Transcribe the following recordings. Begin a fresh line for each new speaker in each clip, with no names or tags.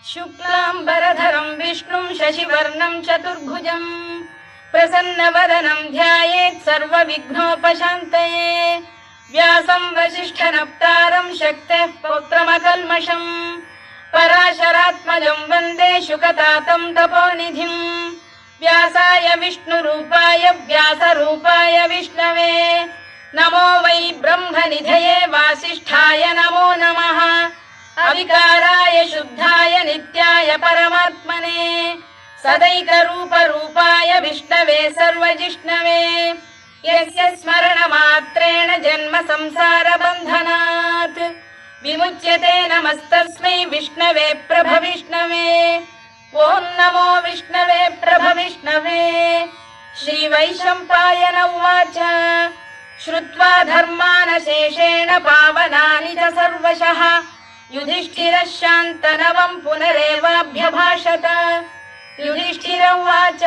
शुक्लाम्बरधरं विष्णुं शशिवर्णं चतुर्भुजं प्रसन्नवदनं ध्यायेत् सर्वविघ्नोपशान्तये। व्यासं वसिष्ठनप्तारं शक्तेः पौत्रमकल्मषम् पराशरात्मजं वन्दे शुकतातं तपोनिधिम्। व्यासाय विष्णुरूपाय व्यासरूपाय विष्णवे नमो वै ब्रह्मनिधये वासिष्ठाय नमो नमः। अविकाराय शुद्धाय नित्याय परमात्मने सदैकरूपरूपाय विष्णवे सर्वजिष्णवे यस्य स्मरणमात्रेण जन्म संसारबन्धनात् विमुच्यते नमस्तस्मै विष्णवे प्रभविष्णवे। ॐ नमो विष्णवे प्रभविष्णवे। श्रीवैशम्पायन उवाच श्रुत्वा धर्मानशेषेण पावनानि च सर्वशः युधिष्ठिरः शान्तनवं पुनरेवाभ्यभाषत। युधिष्ठिर उवाच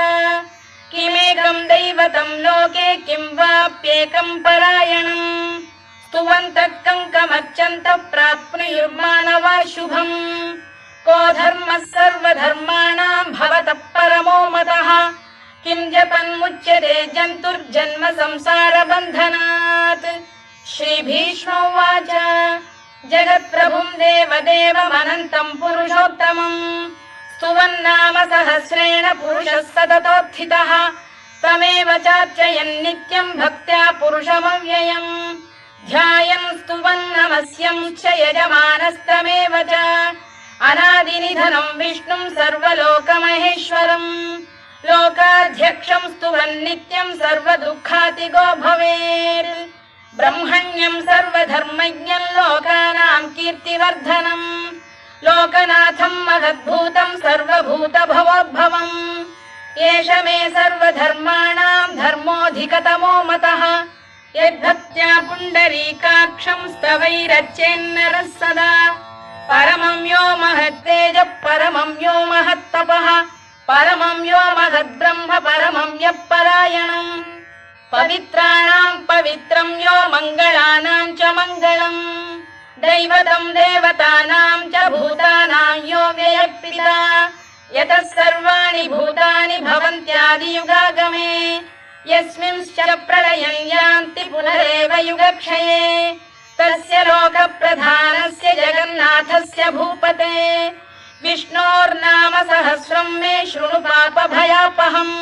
किमेकं दैवतं लोके किं वाप्येकं परायणम् स्तुवन्तः कङ्कमर्चन्तः प्राप्नुयुर्मानवा शुभम्। को धर्मः सर्वधर्माणां भवतः परमो मतः किं जपन्मुच्यते जन्तुर्जन्म संसारबन्धनात्। श्रीभीष्म उवाच जगत्प्रभुं देवदेवमनन्तं पुरुषोत्तमम् स्तुवन्नाम सहस्रेण पुरुषः सततोत्थितः तमेव चार्चयन् नित्यं भक्त्या पुरुषमव्ययम् ध्यायन् स्तुवन् नमस्यं च यजमानस्तमेव च अनादिनिधनं विष्णुं सर्वलोकमहेश्वरम् लोकाध्यक्षं स्तुवन् नित्यं सर्वदुःखातिगो भवेत्। ब्रह्मण्यं सर्वधर्मज्ञं लोकानां कीर्तिवर्धनम् लोकनाथं महद्भूतं सर्वभूतभवोद्भवम् एष मे सर्वधर्माणां धर्मोऽधिकतमो मतः यद्भक्त्या पुण्डरीकाक्षं स्तवैरच्चेन्नरः सदा परमं यो महत्तेजः परमं यो महत्तपः परमं यो महद्ब्रह्म परमं यः परायणम् पवित्राणां पवित्रं यो मङ्गलानां च मङ्गलम् दैवतं देवतानां च भूतानां यो व्ययः यतः सर्वाणि भूतानि भवन्त्यादियुगागमे यस्मिंश्च प्रलयं यान्ति पुनरेव युगक्षये तस्य लोकप्रधानस्य जगन्नाथस्य भूपते विष्णोर्नाम सहस्रं मे शृणु पापभयापहम्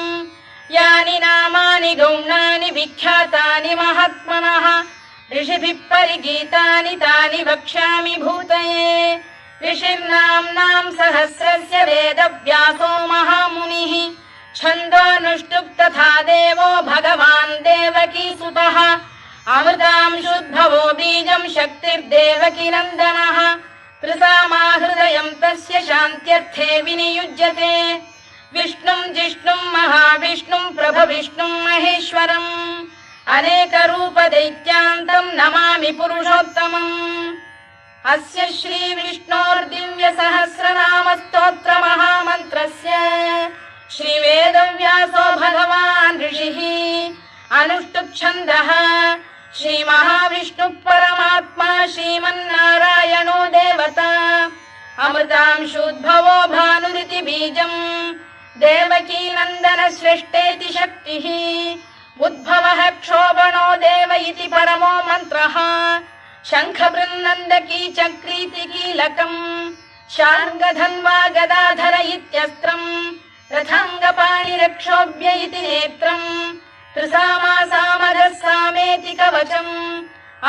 यानि नामानि गौणानि विख्यातानि महात्मनः ऋषिभिः परिगीतानि तानि वक्ष्यामि भूतये। ऋषिर्नाम्नां सहस्रस्य वेदव्यासो महामुनिः छन्दोऽनुष्टुप् तथा देवो भगवान् देवकीसुतः अमृतांशुद्भवो बीजं शक्तिर्देवकीनन्दनः त्रिसामाहृदयं तस्य शान्त्यर्थे विनियुज्यते विष्णुं जिष्णुं महाविष्णुं प्रभविष्णुं महेश्वरम् अनेकरूपदैत्यान्तं नमामि पुरुषोत्तमम्। अस्य श्रीविष्णोर्दिव्यसहस्रनामस्तोत्रमहामन्त्रस्य श्रीवेदव्यासो भगवान् ऋषिः अनुष्टुप्छन्दः श्रीमहाविष्णुः परमात्मा श्रीमन्नारायणो देवता अमृतांशुद्भवो भानुरिति बीजम् देवकीनन्दन श्रेष्ठेति शक्तिः उद्भवः क्षोभणो देव इति परमो मन्त्रः शङ्खबृन्नन्दकी चक्रीति कीलकम् शार्ङ्गधन्वा गदाधर इत्यस्त्रम् रथाङ्गपाणिरक्षोभ्य इति नेत्रम् त्रिसामासामरः सामेति कवचम्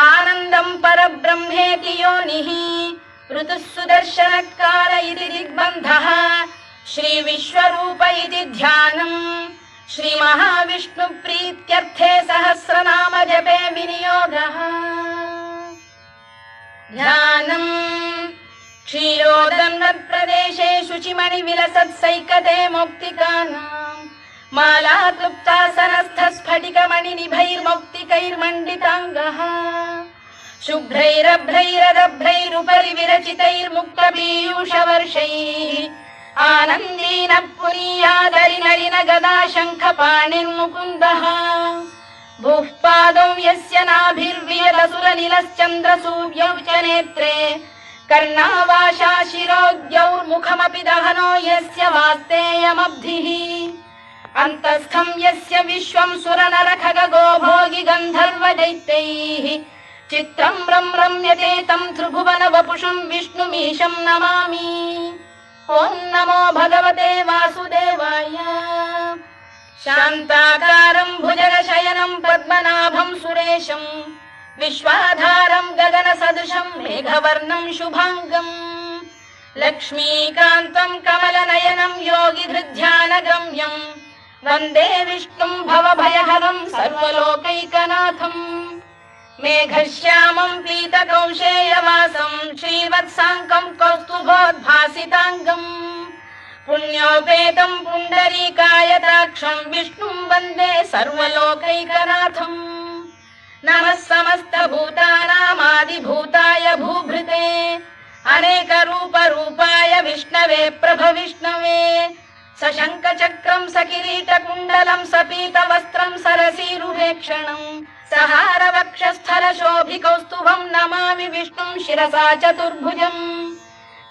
आनन्दं परब्रह्मेति योनिः ऋतुः सुदर्शनकार इति दिग्बन्धः श्रीविश्वरूप इति ध्यानम् श्रीमहाविष्णुप्रीत्यर्थे सहस्रनाम जपे विनियोगः। ध्यानम् क्षीरोदन्वत्प्रदेशे शुचिमणिविलसत्सैकते मौक्तिकानाम् मालाक्लुप्तासनस्थस्फटिकमणिनिभैर्मौक्तिकैर्मण्डिताङ्गः शुभ्रैरभ्रैरदभ्रैरुपरि विरचितैर्मुक्तपीयूषवर्षैः आनन्दीनः पुनीयादरिनलिन गदा शङ्खपाणिर्मुकुन्दः भूः पादौ यस्य नाभिर्वियदसुरनिलश्चन्द्रसूर्यौ च नेत्रे कर्णावाशा शिरोद्यौर्मुखमपि दहनो यस्य वास्तेयमब्धिः अन्तस्थं यस्य विश्वं सुरनरखगो भोगि गन्धर्वदैत्यैः चित्रं रम्यते तं त्रिभुवन वपुषं विष्णुमीशं नमामि। ॐ नमो भगवते वासुदेवाय। शान्ताकारं भुजगशयनं पद्मनाभं सुरेशं विश्वाधारं गगनसदृशं मेघवर्णं शुभाङ्गं लक्ष्मीकान्तं कमलनयनं योगिधृध्यानगम्यं वन्दे विष्णुं भवभयहरं सर्वलोकैकनाथम्। मेघश्यामं पीतकौशेयवासं श्रीवत्साङ्कं कौस्तुभोद्भासिताङ्गम् पुण्योपेतं पुण्डरीकायताक्षं विष्णुं वन्दे सर्वलोकैकनाथम्। नमः समस्तभूतानामादिभूताय भूभृते अनेकरूपरूपाय विष्णवे प्रभविष्णवे सशङ्खचक्रं सकिरीटकुण्डलं सपीतवस्त्रं सरसीरुहेक्षणं सहारवक्षस्थलशोभिकौस्तुभं नमामि विष्णुं शिरसा चतुर्भुजम्।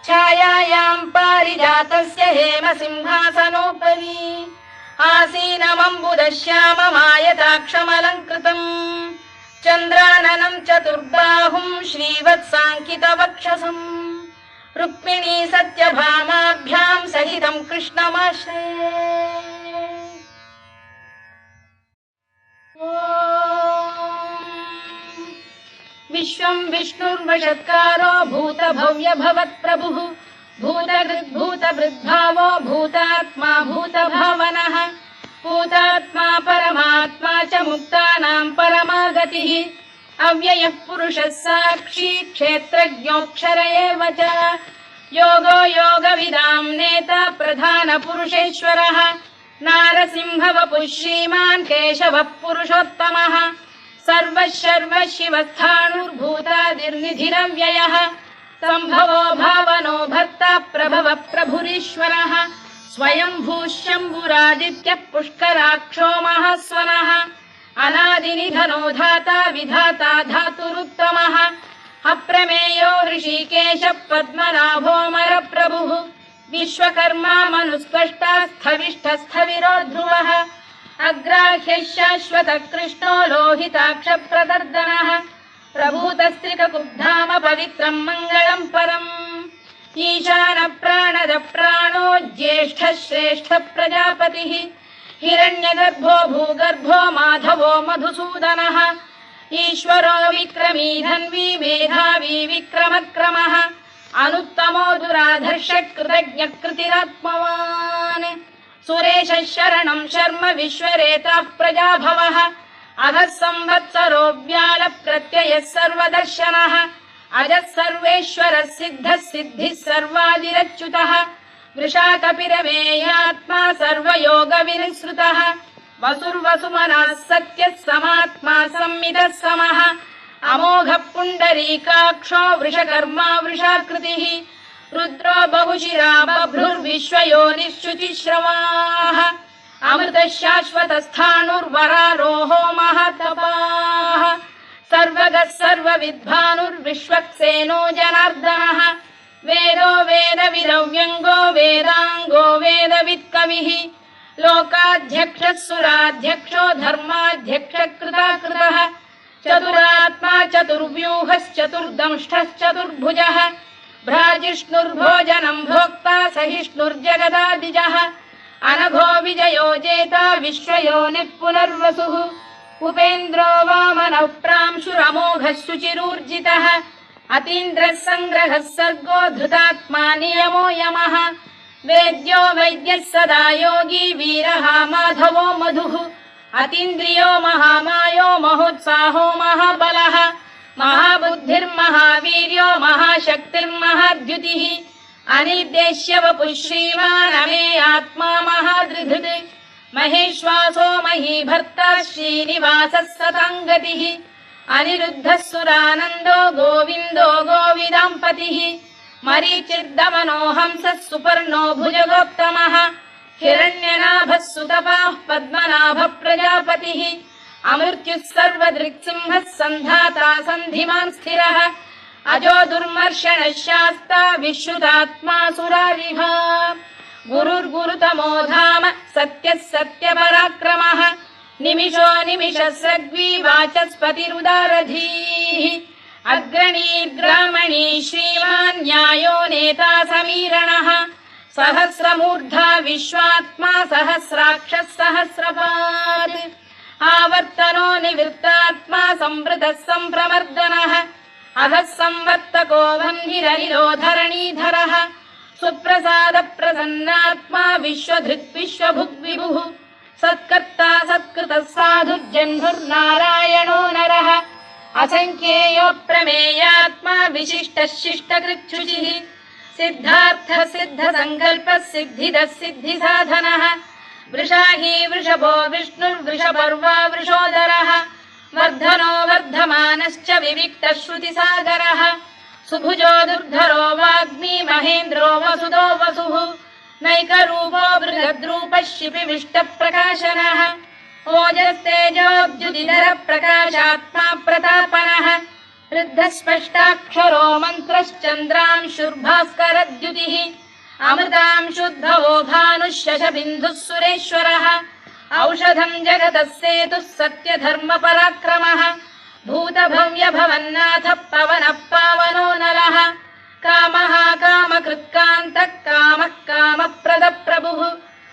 छायायां पारिजातस्य हेमसिंहासनोपरि आसीनमम्बुदश्याममायताक्षमलङ्कृतम् चन्द्राननं चतुर्बाहुं श्रीवत्साङ्कितवक्षसम् रुक्मिणी सत्यभामाभ्यां सहितं कृष्णमाश्रये। विश्वं विष्णुर्वषत्कारो भूतभव्य भवत्प्रभुः भूतभृद्भावो भूतात्मा भूतभावनः भूतात्मा परमात्मा च मुक्तानां परमागतिः अव्ययः पुरुषः साक्षी क्षेत्रज्ञोऽक्षर एव च योगो योगविदां नेता प्रधानपुरुषेश्वरः नारसिंहवपुः श्रीमान् केशवः पुरुषोत्तमः सर्वः शर्वः शिवस्थाणुर्भूतादिर्निधिरव्ययः सम्भवो भावनो भर्ता प्रभवः प्रभुरीश्वरः स्वयंभूः शम्भुरादित्यः पुष्कराक्षो महास्वनः अनादिनिधनो धाता विधाता धातुरुत्तमः अप्रमेयो ऋषिकेशः पद्मनाभोऽमरप्रभुः विश्वकर्मा मनुस्पष्टा स्थविष्ठस्थविरो ध्रुवः अग्राह्यः शाश्वतः कृष्णो लोहिताक्षप्रदर्दनः प्रभूतस्त्रिककुब्धाम पवित्रं मङ्गलं परम् ईशानप्राणदः प्राणो ज्येष्ठः श्रेष्ठः प्रजापतिः हिरण्यगर्भो भूगर्भो माधवो मधुसूदनः ईश्वरो विक्रमी धन्वी मेधावी विक्रमक्रमः अनुत्तमो दुराधर्षः कृतज्ञः कृतिरात्मवान् सुरेशः शरणं शर्म विश्वरेताः प्रजाभवः अगः संवत्सरो व्यालः प्रत्ययः सर्वदर्शनः अजः सर्वेश्वरः सिद्धः सिद्धिः सर्वादिरच्युतः वृषाकपिरमेयात्मा सर्वयोगविनिसृतः वसुर्वसुमनः सत्यः समात्मा संमितः समः अमोघः पुण्डरीकाक्षो वृषकर्मा वृषाकृतिः रुद्रो बहुशिरा बभ्रुर्विश्वयोनिश्रुतिश्रवाः अमृतः शाश्वतस्थाणुर्वरारोहो महातपाः सर्वगः सर्वविद्भानुर्विश्वक्सेनो जनार्दनः वेदो वेदविदव्यङ्गो वेदाङ्गो वेदवित्कविः लोकाध्यक्षः सुराध्यक्षो धर्माध्यक्षः कृताकृतः चतुरात्मा चतुर्व्यूहश्चतुर्दंष्टश्चतुर्भुजः भ्राजिष्णुर्भोजनं भोक्ता सहिष्णुर्जगदादिजः अनघो विजयो जेता विश्वयोनिः पुनर्वसुः उपेन्द्रो वामनः प्रांशुरमोघः शुचिरूर्जितः अतीन्द्रः सङ्ग्रहः सर्गो धृतात्मा नियमो यमः वेद्यो वैद्यः सदा योगी वीरः माधवो मधुः अतीन्द्रियो महामायो महोत्साहो महाबलः महाबुद्धिर्महावीर्यो महाशक्तिर्महाद्युतिः अनिर्देश्य वपुः श्रीमान् अमे आत्मा महाधृधृत् महेश्वासो महीभर्ता श्रीनिवासः सताङ्गतिः अनिरुद्धः सुरानन्दो गोविन्दो गोविदाम्पतिः मरीचिर्दमनो हंसः सुपर्णो भुजगोत्तमः हिरण्यनाभः सुतपाः पद्मनाभः प्रजापतिः अमृत्युः सर्वदृक्सिंहः सन्धाता सन्धिमान् स्थिरः अजो दुर्मर्षणः शास्ता विश्रुतात्मा सुरारिः गुरुर्गुरुतमो धाम सत्यः सत्यपराक्रमः निमिषो निमिषस्रग्वी वाचस्पतिरुदारधीः अग्रणी श्रीमान् न्यायो नेता समीरणः सहस्रमूर्धा विश्वात्मा सहस्राक्षः सहस्रपात् आवर्तनो निवृत्तात्मा संवृतः सम्प्रमर्दनः अधः संवर्तको वह्निरनिरो धरणीधरः सुप्रसाद प्रसन्नात्मा विश्वधृक् विश्वभुग्विभुः सत्कर्ता सत्कृतः साधुर्जह्नुर्नारायणो नरः असंख्येयो प्रमेयात्मा विशिष्टः शिष्टकृच्छुचिः सिद्धार्थः सिद्धसङ्कल्पः सिद्धिदः सिद्धिसाधनः वृषाही वृषभो विष्णुर्वृषपर्वा वृषोदरः वर्धनो वर्धमानश्च विविक्तः श्रुतिसागरः सुभुजो दुर्धरो वाग्मी महेन्द्रो वसुदो वसुः नैकरूपो बृहद्रूपः शिपिविष्टप्रकाशनः ओजस्तेजोद्युतिधरः प्रकाशात्मा प्रतापनः ऋद्धस्पष्टाक्षरो मन्त्रश्चन्द्रांशुर्भास्करद्युतिः अमृतांशुद्भवो भानुः शशबिन्दुः सुरेश्वरः औषधम् जगतः सेतुः सत्यधर्मपराक्रमः भूतभव्यभवन्नाथः पवनः पावनो नरः कामः कामकृत्कान्तः कामः कामप्रदप्रभुः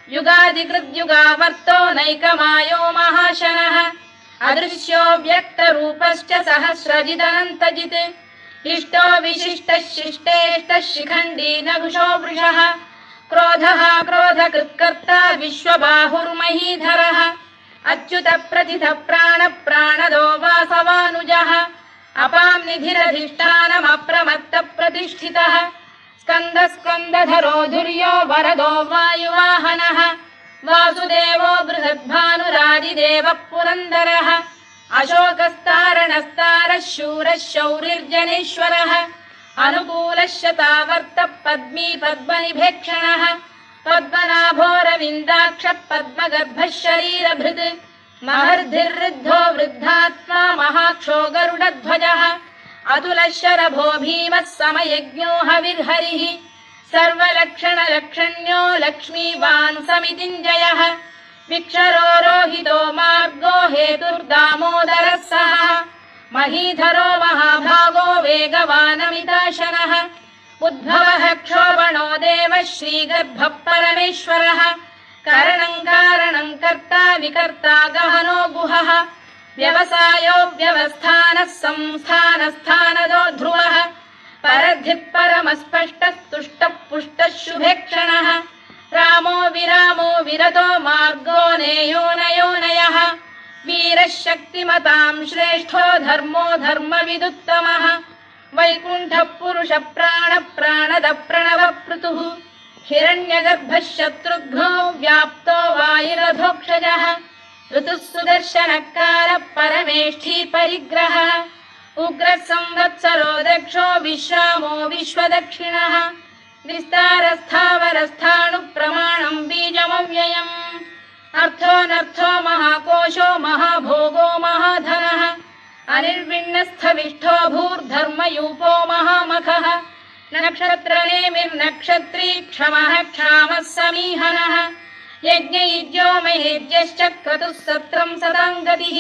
युगादिकृद्युगावर्तो नैकमायो महाशनः अदृश्यो व्यक्तरूपश्च सहस्रजिदनन्तजित् इष्टो विशिष्टः शिष्टेष्टः शिखण्डी नघुषो वृषः क्रोधः क्रोधकृत्कर्ता विश्वबाहुर्महीधरः अच्युत प्रतिथ प्राण प्राणदो वासवानुजः अपां निधिरधिष्ठानमप्रमत्त प्रतिष्ठितः स्कन्द स्कन्दधरो धुर्यो वरदो वायुवाहनः वासुदेवो बृहद्भानुरादिदेवः पुरन्दरः अशोकस्तारणस्तारः शूरः शौरिर्जनेश्वरः अनुकूलः शतावर्तः पद्मी पद्मनिभेक्षणः पद्मनाभोरविन्दाक्षः पद्मगर्भः शरीरभृत् महर्धिर्वृद्धो वृद्धात्मा महाक्षो गरुडध्वजः अतुलः शरभो भीमः समयज्ञो हविर्हरिः सर्वलक्षणलक्षण्यो लक्ष्मीवान् समितिञ्जयः विक्षरो रोहितो मार्गो हेतुर्दामोदरः सः महीधरो महाभागो वेगवानमिताशनः उद्भवः क्षोभणो देवः श्रीगर्भः परमेश्वरः करणं कारणं कर्ता विकर्ता गहनो गुहः व्यवसायो व्यवस्थानः संस्थानस्थानदो ध्रुवः परद्धिः परमस्पष्टः तुष्टः पुष्टः शुभेक्षणः रामो विरामो विरतो मार्गो नेयो नयोनयः वीरः शक्तिमतां श्रेष्ठो धर्मो धर्मविदुत्तमः वैकुण्ठः पुरुषः प्राणः प्राणदः प्रणवपृतुः हिरण्यगर्भः शत्रुघ्नो व्याप्तो वायुरधोक्षजः ऋतुः सुदर्शनकारः परमेष्ठी परिग्रहः उग्रः संवत्सरो दक्षो विश्रामो विश्वदक्षिणः विस्तारस्थावरस्थाणुः प्रमाणं बीजमव्ययम् अर्थोऽनर्थो महाकोशो महाभोगो महाधनः अनिर्विण्णस्थविष्ठो भूर्धर्मयूपो महामखः नक्षत्रनेमिर्नक्षत्री क्षमः क्षामः समीहनः यज्ञयुज्यो महेज्यश्च क्रतुः सत्रं सदां गतिः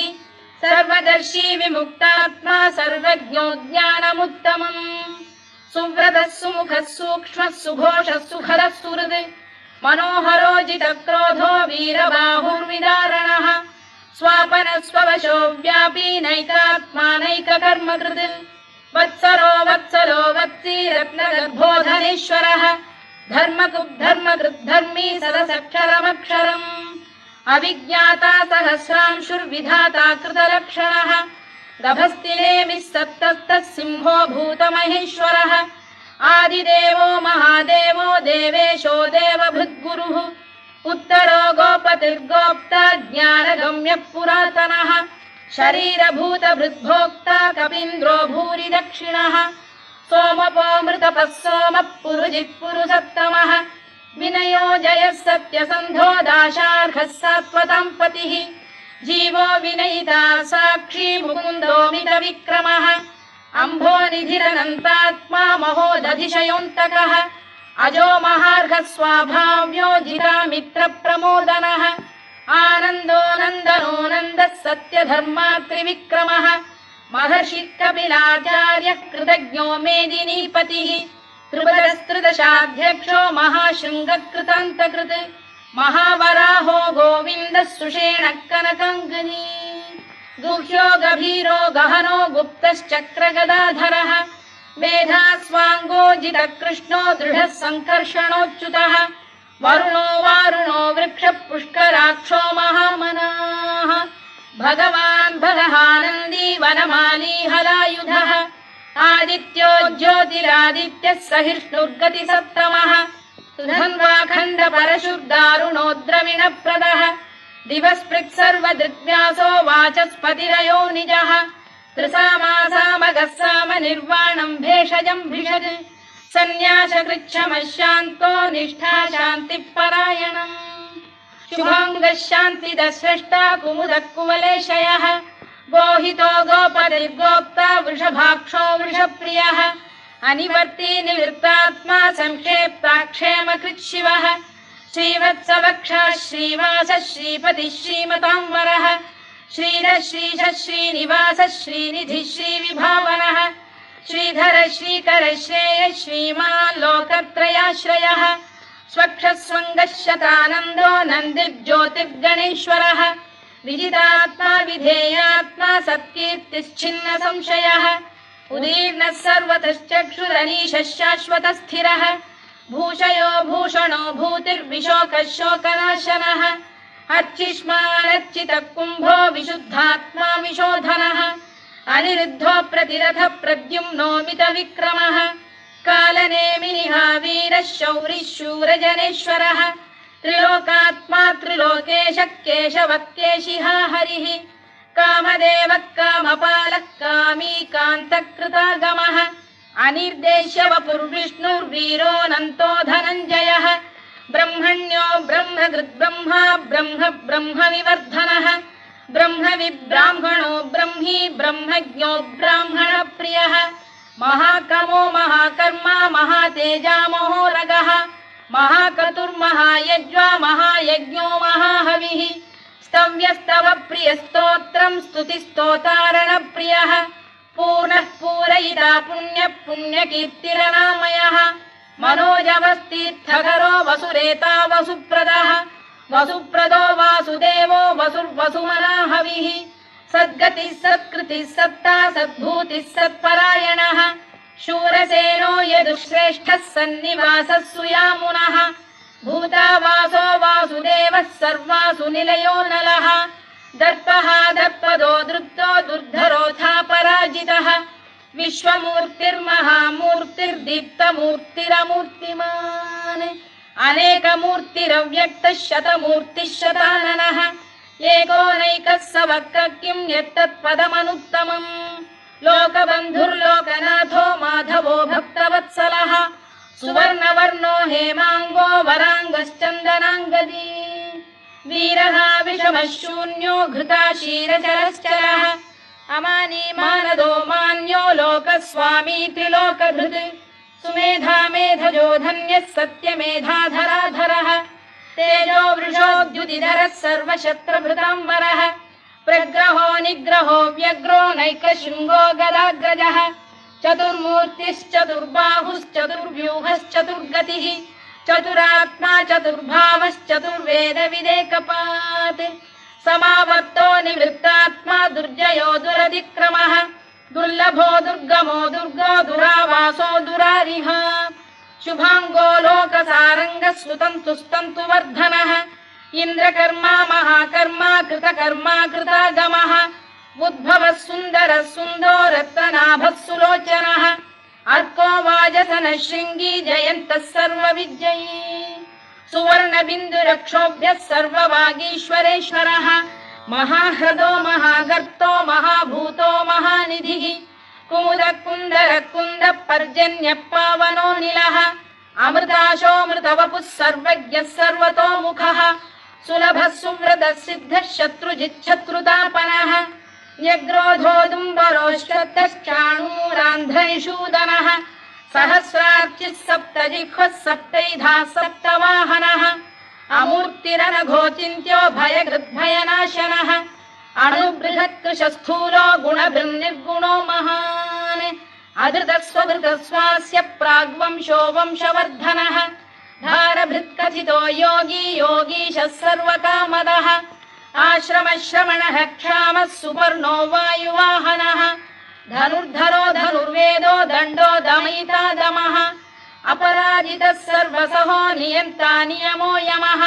सर्वदर्शी विमुक्तात्मा सर्वज्ञो ज्ञानमुत्तमम् सुव्रतः सुमुखः सूक्ष्मः सुघोषः सुखदः सुहृद् मनोहरो जितक्रोधो वीरबाहुर्विदारणः स्वापनः स्ववशो व्यापी नैकात्मा नैककर्मकृत् वत्सरो वत्सलो वत्सी रत्नगर्भोधनेश्वरः धर्मकृद्धर्मी सदसक्षरमक्षरम् अविज्ञाता सहस्रांशुर्विधाता कृतलक्षणः गभस्तिनेमिः सप्तस्तः सिंहो भूतमहेश्वरः आदिदेवो महादेवो देवेशो देवभृद्गुरुः उत्तरो गोपतिर्गोप्ता ज्ञानगम्यः पुरातनः शरीरभूतभृद्भोक्ता कपीन्द्रो भूरि दक्षिणः सोमपोऽमृतपः सोमः पुरुजित् पुरुषत्तमः विनयो जयः सत्यसन्धो दाशार्हः सात्वतां पतिः जीवो विनयिता साक्षी मुकुन्दो मितविक्रमः अम्भोनिधिरनन्तात्मा महोदधिशयोऽन्तकः अजो महार्घः स्वाभाव्यो जितामित्रप्रमोदनः आनन्दो नन्दनो नन्दः सत्यधर्मात्रिविक्रमः महर्षिः कपिलाचार्यः कृतज्ञो मेदिनीपतिः त्रिपदस्त्रिदशाध्यक्षो महाशृङ्गकृतान्तकृत् महावराहो गोविन्दः सुषेणः कनकाङ्गनी गुह्यो गभीरो गहनो गुप्तश्चक्रगदाधरः मेधास्वाङ्गो जितकृष्णो दृढः सङ्कर्षणोच्युतः वरुणो वारुणो वृक्षः पुष्कराक्षो महामनाः भगवान् भगहानन्दी वनमाली हलायुधः आदित्यो ज्योतिरादित्यः सहिष्णुर्गतिसत्तमः सुधन्वाखण्ड परशुर्दारुणो द्रविणप्रदः दिवस्पृक् सर्वदृग्व्यासो वाचस्पतिरयो निजः त्रिसामासामगः साम निर्वाणम् भेषजम् भिषज सन्न्यासकृच्छमशान्तो निष्ठा शान्तिः परायणम् शुभाङ्गः शान्तिदः स्रष्टा कुमुदः कुवलेशयः गोहितो गोपतिर्गोप्ता वृषभाक्षो वृषप्रियः अनिवर्ती निवृत्तात्मा संक्षेप्ताक्षेमकृत् शिवः श्रीवत्सवक्षः श्रीवासः श्रीपतिः श्रीमताम्बरः श्रीधः श्रीशः श्रीनिवासः श्रीनिधिः श्रीविभावनः श्रीधर श्रीकर श्रेयः श्रीमान् लोकत्रयाश्रयः स्वक्षः स्वङ्गः शतानन्दो नन्दिर्ज्योतिर्गणेश्वरः विजितात्मा विधेयात्मा सत्कीर्तिश्चिन्न संशयः उदीर्णः सर्वतश्चक्षुरनीशः शाश्वतः स्थिरः भूषयो भूषणो भूतिर्विशोकः शोकनाशनः अर्चिष्मानर्चितः कुम्भो विशुद्धात्मा विशोधनः अनिरुद्धो प्रतिरथः प्रद्युम्नो मितविक्रमः कालनेमिनिः वीरः शौरिः शूरजनेश्वरः त्रिलोकात्मा त्रिलोकेशः केशवः केशिः हरिः कामदेवः कामपालः कामी कान्तकृतागमः अनिर्देश्य वपुर्विष्णुर्वीरोऽनन्तो धनञ्जयः ब्रह्मण्यो ब्रह्मकृद्ब्रह्मा ब्रह्म ब्रह्मविवर्धनः ब्रह्मविब्राह्मणो ब्रह्मी ब्रह्मज्ञो ब्राह्मणप्रियः महाकमो महाकर्मा महातेजा महोरगः महाक्रतुर्महायज्वा महायज्ञो महाहविः स्तव्यस्तव प्रियस्तोत्रम् स्तुतिस्तोतारणप्रियः पूर्णः पूरयिता पुण्यः पुण्यकीर्तिरनामयः मनोजवस्तीर्थकरो वसुरेता वसुप्रदः वसुप्रदो वासुदेवो वसुर्वसुमनाहविः सद्गतिः सत्कृतिः सत्ता सद्भूतिः सत्परायणः शूरसेनो यदुश्रेष्ठः सन्निवासः सुयामुनः भूतावासो वासुदेवः सर्वासु निलयो नलः दर्पः दर्पदो दृप्तो दुर्धरोऽथा पराजितः विश्वमूर्तिर्महामूर्तिर्दीप्तमूर्तिरमूर्तिमान् अनेकमूर्तिरव्यक्तः शतमूर्तिः शताननः एकोनैकः स वक्र किं यत्तत्पदमनुत्तमम् लोकबन्धुर्लोकनाथो माधवो भक्तवत्सलः सुवर्णवर्णो हेमाङ्गो वराङ्गश्चन्दनाङ्गदी वीरः विषमः शून्यो घृता क्षीरचरश्चरः अमानी मानदो मान्यो लोकस्वामी त्रिलोकधृत् सुमेधा मेधजो धन्यः सत्यमेधाधराधरः तेजो वृषोद्युतिधरः सर्वशत्रभृताम्बरः प्रग्रहो निग्रहो व्यग्रो नैकशृङ्गो गदाग्रजः चतुर्मूर्तिश्चतुर्बाहुश्चतुर्व्यूहश्चतुर्गतिः चतुरात्मा चतुर्भावश्चतुर्वेदविदेकपात् समावर्तो निवृत्तात्मा दुर्जयो दुरतिक्रमः दुर्लभो दुर्गमो दुर्गो दुरावासो दुरारिः शुभाङ्गो लोकसारङ्गः सुतन्तुस्तन्तु वर्धनः इन्द्रकर्मा महाकर्मा कृतकर्मा कृतागमः उद्भवः सुन्दरः सुन्दो रत्ननाभः सुलोचनः अर्को वाजसनः शृङ्गी जयन्तः सर्वविजयी सुवर्णबिन्दुरक्षोभ्यः सर्ववागीश्वरेश्वरः महाह्रदो महागर्तो महाभूतो महानिधिः कुमुदः कुन्दरः कुन्दः पर्जन्यः पावनो निलः अमृताशोऽमृतवपुः सर्वज्ञः सर्वतोमुखः सुलभः सुव्रतः सिद्धः शत्रुजिच्छत्रुतापनः न्यग्रोधोदुम्बरोश्वत्तश्चाणूरान्ध्रैषूदनः सहस्रार्चिः सप्तजिह्वः सप्तैधा सप्तवाहनः अमूर्तिरनघोचिन्त्यो भयकृद्भयनाशनः अणुबृहत्कृशस्थूलो गुणभृन्निर्गुणो महान् अधृतस्वधृतस्वास्य प्राग्वंशो वंशवर्धनः भारभृत्कथितो योगी योगीशः सर्वकामदः आश्रमश्रमणः क्षामः सुपर्णो वायुवाहनः धनुर्धरो धनुर्वेदो दण्डो दमयिता दमः अपराजितः सर्वसहो नियन्ता नियमो यमः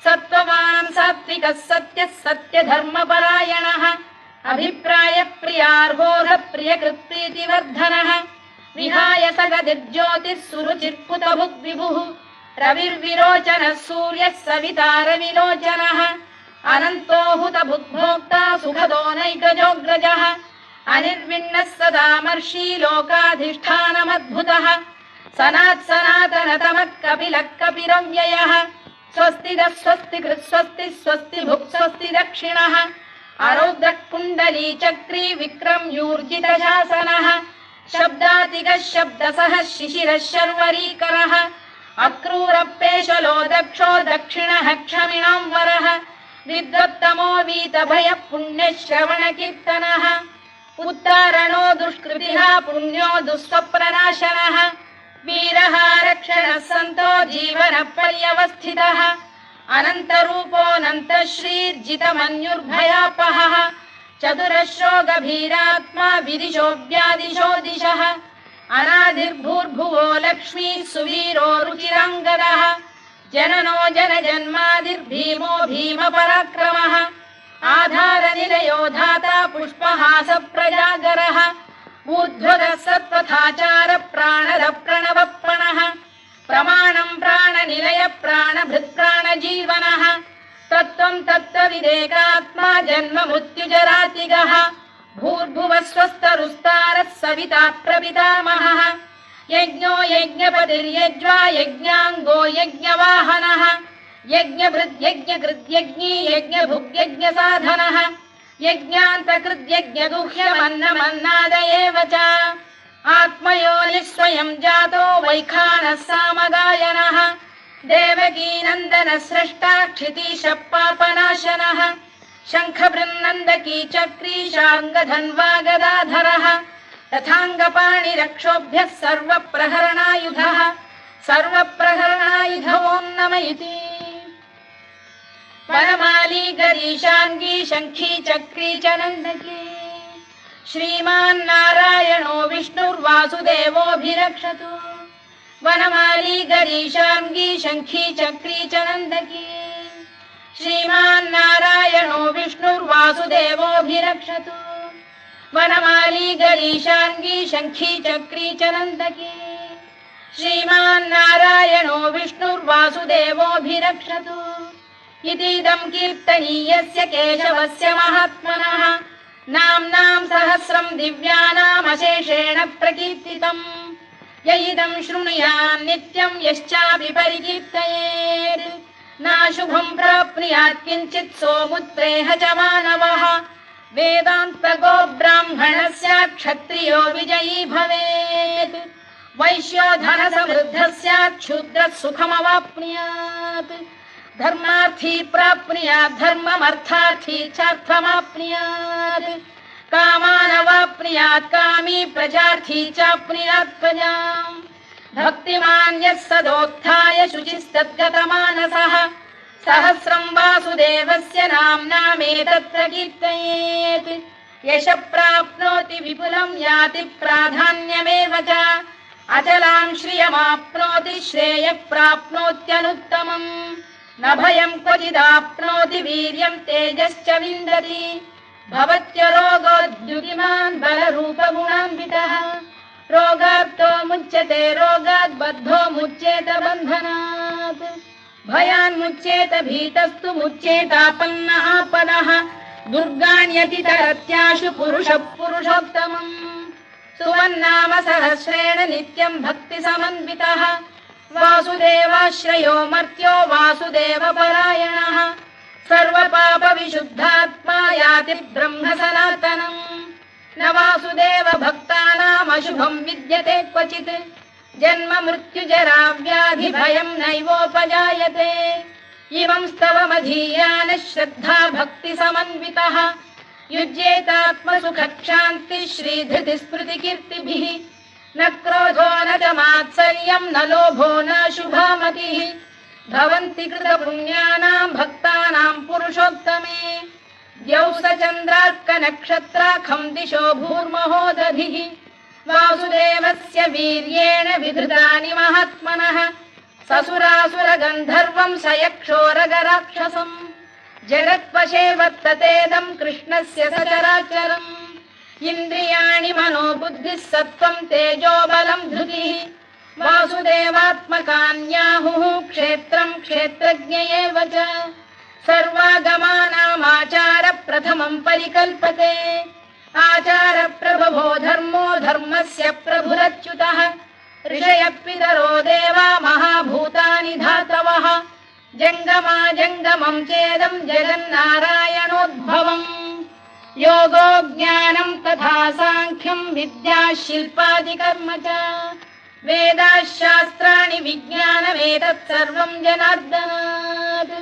सत्त्ववान् सात्विकः सत्यः सत्यधर्मपरायणः अभिप्रायप्रियार्होरप्रियकृत्प्रीतिवर्धनः विहाय सगदिर्ज्योतिः सुरुचिर्कुतभुग्विभुः रविर्विरोचनः सूर्यः सवितारविलोचनः अनन्तो हुतभुग्भोक्ता सुखदो नैकजोऽग्रजः अनिर्विण्णः सदामर्षी लोकाधिष्ठानमद्भुतः सनातनतमः कपिलः कपिरव्ययः स्वस्तिदः स्वस्तिकृत् स्वस्ति स्वस्ति भुक् स्वस्ति दक्षिणः आरौद्रः कुण्डली चक्री विक्रम्यूर्जितशासनः शब्दातिगः शब्दसः शिशिरः शर्वरीकरः अक्रूरपेशलो दक्षो दक्षिणः क्षमिणां वरः विद्वत्तमो वीतभयः पुण्यश्रवणकीर्तनः उत्तारणो दुष्कृतिः पुण्यो दुःस्वप्ननाशनः वीरः रक्षणः सन्तो जीवनपर्यवस्थितः अनन्तरूपोऽनन्तश्रीर्जितमन्युर्भयापहः चतुरश्रो गभीरात्मा विदिशो व्यादिशो दिशः अनादिर्भूर्भुवो लक्ष्मीः सुवीरो रुचिराङ्गदः जननो जनजन्मादिर्भीमो भीमपराक्रमः आधारनिलयो धाता पुष्पहासप्रजागरः ऊर्ध्वगः सत्त्वथाचार प्राणदः प्रणवप्रणः प्रमाणं प्राणनिलय प्राणभृत्प्राणजीवनः तत्त्वं तत्त्वविदेकात्मा जन्म मृत्युजरातिगः भूर्भुवः स्वस्तरुस्तारः सविता प्रपितामहः यज्ञो यज्ञपतिर्यज्वा यज्ञाङ्गो यज्ञवाहनः यज्ञभृद्यज्ञकृद्यज्ञी यज्ञभुग्यज्ञसाधनः यज्ञान्तकृद्यज्ञगुह्यमन्नमन्नाद एव च आत्मयोनिः स्वयं जातो वैखानः सामगायनः देवकीनन्दनः स्रष्टा क्षितीशः पापनाशनः शङ्खबृन्नन्दकी चक्री शार्ङ्गधन्वा गदाधरः तथाङ्गपाणिरक्षोभ्यः सर्वप्रहरणायुधः सर्वप्रहरणायुधो नम इति वनमाली गरीशाङ्गी शङ्खी चक्री च नन्दकी श्रीमान्नारायणो विष्णुर्वासुदेवोऽभिरक्षतु वनमाली गरीशाङ्गी शङ्खी चक्री च नन्दकी श्रीमान्नारायणो विष्णुर्वासुदेवोऽभिरक्षतु वनमाली गरीशाङ्गी शङ्खी चक्री च नन्दकी श्रीमान्नारायणो विष्णुर्वासुदेवोऽभिरक्षतु इतीदं कीर्तनीयस्य केशवस्य महात्मनः नाम्नां सहस्रं दिव्यानामशेषेण प्रकीर्तितम् य इदं शृणुयान् नित्यं यश्चापि परिकीर्तयेत् नाशुभं प्राप्नुयात् किञ्चित् सोमुत्रेह च मानवः वेदान्तगो ब्राह्मणस्य क्षत्रियो विजयी भवेत् वैश्यो धनसमृद्धः स्यात् क्षुद्रः सुखमवाप्नुयात् धर्मार्थी प्राप्नुयात् धर्ममर्थार्थी चार्थमाप्नुयात् कामानवाप्नुयात् कामी प्रजार्थी चाप्नुयात् प्रजाम् भक्तिमान् यः सदोत्थाय शुचिस्तद्गतमानसः सहस्रं वासुदेवस्य नाम्नामेतत्र कीर्तयेत् यशः प्राप्नोति विपुलं याति प्राधान्यमेव च अचलां श्रियमाप्नोति श्रेयः प्राप्नोत्यनुत्तमम् न भयं क्वचिदाप्नोति वीर्यं तेजश्च विन्दति भवत्यरोगोद्युतिमान् बलरूपगुणान्वितः रोगार्तो मुच्यते रोगात् बद्धो मुच्येत बन्धनात् भयान्मुच्येत भीतस्तु मुच्येतापन्न आपदः दुर्गाण्यतितरत्याशु पुरुषः पुरुषोत्तमम् सुवन्नाम सहस्रेण नित्यं भक्तिसमन्वितः वासुदेवाश्रयो मर्त्यो वासुदेवपरायणः सर्वपापविशुद्धात्मा याति ब्रह्म सनातनम् न वासुदेव भक्तानामशुभं विद्यते क्वचित् जन्म मृत्युजरा व्याधि भयं नैवोपजायते इमं स्तवमधीयानः श्रद्धा भक्ति समन्वितः युज्येतात्मसुखक्षान्तिः श्रीधृतिस्मृतिकीर्तिभिः न क्रोधो न च मात्सर्यं न लोभो न शुभामतिः भवन्ति कृतपुण्यानां भक्तानां पुरुषोत्तमे द्यौः स चन्द्रार्कनक्षत्राखं दिशो भूर्महो दधिः वासुदेवस्य वीर्येण विधृतानि महात्मनः ससुरासुरगन्धर्वं स यक्षोरगराक्षसम् जगत्वशे वर्ततेदं कृष्णस्य सचराचरम् इन्द्रियाणि मनो बुद्धिः सत्त्वं तेजो बलं धृतिः वासुदेवात्मकान्याहुः क्षेत्रं क्षेत्रज्ञ एव च सर्वागमानामाचार प्रथमं परिकल्पते आचार प्रभवो धर्मो धर्मस्य प्रभुरच्युतः ऋषयः पितरो देवा महाभूतानि धातवः जङ्गमा जङ्गमं चेदं जगन्नारायणोद्भवम् योगो ज्ञानं तथा साङ्ख्यं विद्या शिल्पादिकर्म च वेदाः शास्त्राणि विज्ञानमेतत् सर्वं जनार्दनात्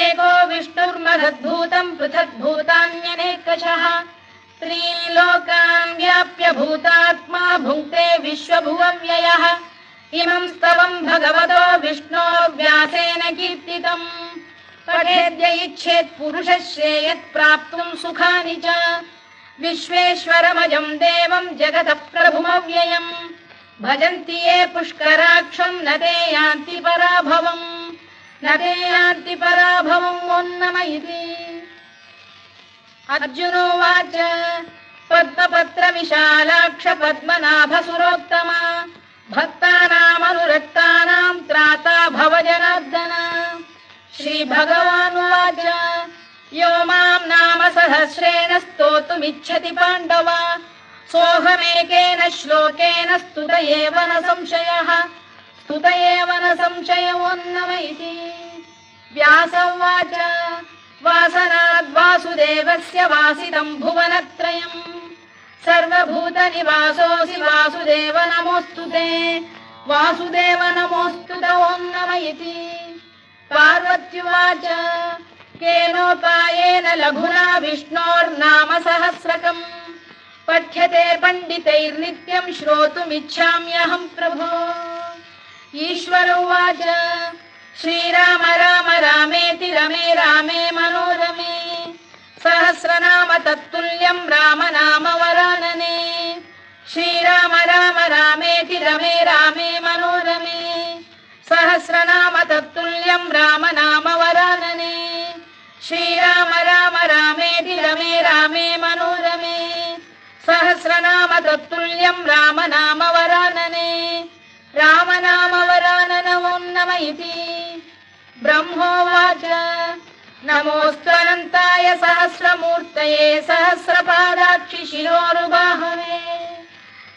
एको विष्णुर्महद्भूतं पृथग्भूतान्यनेकशः त्रीन् लोकान् व्याप्य भूतात्मा भुङ्क्ते विश्वभुवव्ययः इमं स्तवं भगवतो विष्णोर्व्यासेन कीर्तितम् पठेद्य इच्छेत् पुरुषः श्रेयत् प्राप्तुं सुखानि च विश्वेश्वरमजं देवं जगतः प्रभुमव्ययम् भजन्ति ये पुष्कराक्षं न ते यान्ति पराभवम् न ते यान्ति पराभवम् ओन्नमयिति अर्जुनोवाच पद्मपत्र विशालाक्ष पद्मनाभसुरोत्तमा भक्तानामनुरक्तानां त्राता भव जनार्दन श्रीभगवानुवाच यो मां नाम सहस्रेण स्तोतुमिच्छति पाण्डव सोऽहमेकेन श्लोकेन स्तुत एव न संशयः स्तुत एव न संशयोऽन्नमयिति व्यास उवाच वासनाद्वासुदेवस्य वासितं भुवनत्रयम् सर्वभूतनिवासोऽसि वासुदेव नमोऽस्तु ते वासुदेव नमोऽस्तु ते ओन्नमयिति पार्वत्युवाच केनोपायेन लघुना विष्णोर्नाम सहस्रकम् पठ्यते पण्डितैर्नित्यं श्रोतुमिच्छाम्यहं प्रभो ईश्वर उवाच श्रीराम राम रामेति रमे रामे मनोरमे सहस्रनाम तत्तुल्यं राम नाम वरानने श्रीराम राम रामेति रमे रामे मनोरमे सहस्रनाम तत्तुल्यं राम नाम वरानने श्रीराम राम रामेति रमे रामे मनोरमे सहस्रनाम तत्तुल्यं राम नाम वरानने राम नाम वरानन ओन्नमयिति ब्रह्मोवाच नमोऽस्त्वनन्ताय सहस्रमूर्तये सहस्रपादाक्षि शिरोरुबाहवे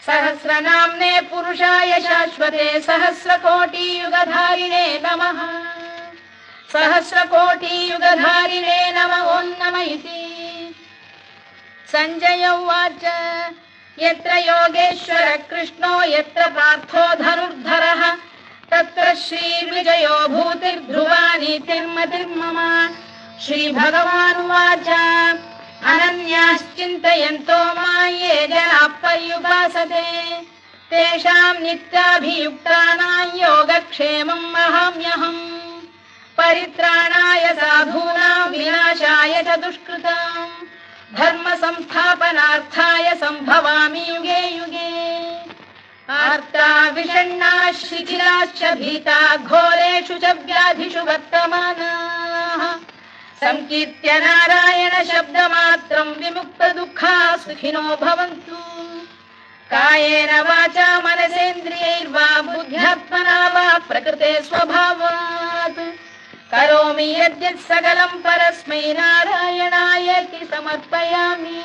सहस्रनाम्ने पुरुषाय शाश्वते सहस्रकोटियुगधारिणे नमः सहस्रकोटियुगधारिणे नमः ओन्नमयिति सञ्जय उवाच यत्र योगेश्वर कृष्णो यत्र पार्थो धनुर्धरः तत्र श्रीविजयो भूतिर्ध्रुवा नीतिर्मतिर्मम श्रीभगवानुवाच अनन्याश्चिन्तयन्तो मां ये जनाः पर्युपासते तेषां नित्याभियुक्तानां योगक्षेमं वहाम्यहम् परित्राणाय साधूनां विनाशाय च दुष्कृताम् धर्म संस्थापनार्थाय संभवामि युगे युगे आर्ता विषण्णा शिथिलाश्च भीता घोरेषु च व्याधिषु वर्तमानाः संकीर्त्य नारायण शब्दमात्रं विमुक्तदुःखाः सुखिनो भवन्तु कायेन वाचा मनसेन्द्रियैर्वा बुद्ध्यात्मना वा प्रकृते स्वभावात् करोमि यद्यत् सकलं परस्मै नारायणायेति समर्पयामि।